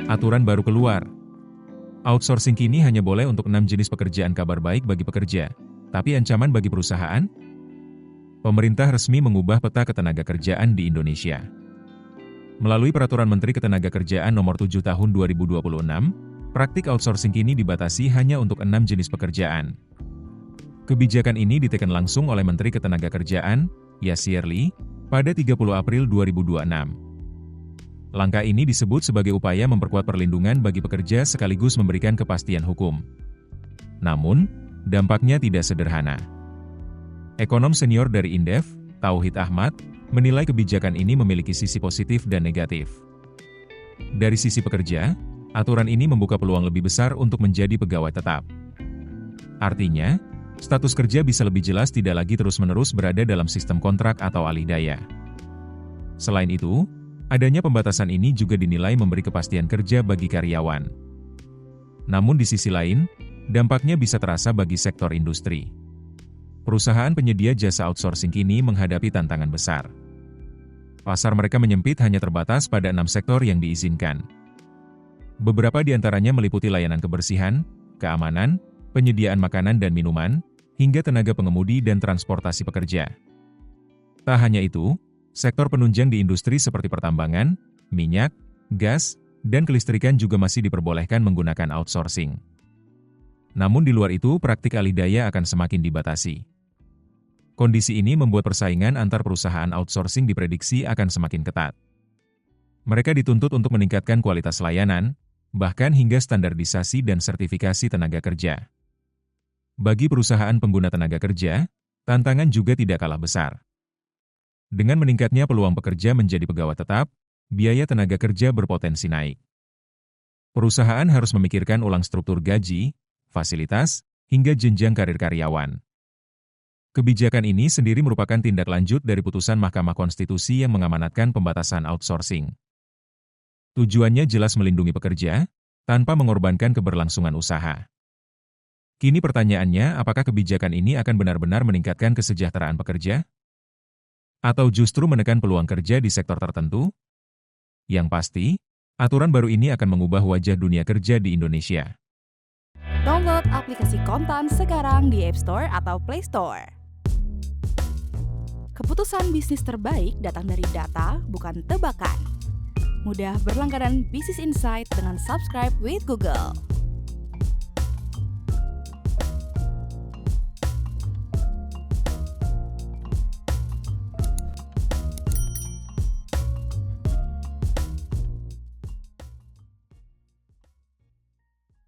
Aturan baru keluar. Outsourcing kini hanya boleh untuk 6 jenis pekerjaan. Kabar baik bagi pekerja, tapi ancaman bagi perusahaan? Pemerintah resmi mengubah peta ketenagakerjaan di Indonesia. Melalui Peraturan Menteri Ketenagakerjaan Nomor 7 Tahun 2026, praktik outsourcing kini dibatasi hanya untuk 6 jenis pekerjaan. Kebijakan ini ditekan langsung oleh Menteri Ketenagakerjaan, Yasir Lee, pada 30 April 2026. Langkah ini disebut sebagai upaya memperkuat perlindungan bagi pekerja sekaligus memberikan kepastian hukum. Namun, dampaknya tidak sederhana. Ekonom senior dari Indef, Tauhid Ahmad, menilai kebijakan ini memiliki sisi positif dan negatif. Dari sisi pekerja, aturan ini membuka peluang lebih besar untuk menjadi pegawai tetap. Artinya, status kerja bisa lebih jelas, tidak lagi terus-menerus berada dalam sistem kontrak atau alih daya. Selain itu, adanya pembatasan ini juga dinilai memberi kepastian kerja bagi karyawan. Namun di sisi lain, dampaknya bisa terasa bagi sektor industri. Perusahaan penyedia jasa outsourcing kini menghadapi tantangan besar. Pasar mereka menyempit, hanya terbatas pada 6 sektor yang diizinkan. Beberapa di antaranya meliputi layanan kebersihan, keamanan, penyediaan makanan dan minuman, hingga tenaga pengemudi dan transportasi pekerja. Tak hanya itu, sektor penunjang di industri seperti pertambangan, minyak, gas, dan kelistrikan juga masih diperbolehkan menggunakan outsourcing. Namun di luar itu, praktik alih daya akan semakin dibatasi. Kondisi ini membuat persaingan antar perusahaan outsourcing diprediksi akan semakin ketat. Mereka dituntut untuk meningkatkan kualitas layanan, bahkan hingga standarisasi dan sertifikasi tenaga kerja. Bagi perusahaan pengguna tenaga kerja, tantangan juga tidak kalah besar. Dengan meningkatnya peluang pekerja menjadi pegawai tetap, biaya tenaga kerja berpotensi naik. Perusahaan harus memikirkan ulang struktur gaji, fasilitas, hingga jenjang karir karyawan. Kebijakan ini sendiri merupakan tindak lanjut dari putusan Mahkamah Konstitusi yang mengamanatkan pembatasan outsourcing. Tujuannya jelas melindungi pekerja, tanpa mengorbankan keberlangsungan usaha. Kini pertanyaannya, apakah kebijakan ini akan benar-benar meningkatkan kesejahteraan pekerja? Atau justru menekan peluang kerja di sektor tertentu? Yang pasti, aturan baru ini akan mengubah wajah dunia kerja di Indonesia. Download aplikasi Kontan sekarang di App Store atau Play Store. Keputusan bisnis terbaik datang dari data, bukan tebakan. Mudah berlangganan Business Insight dengan subscribe with Google.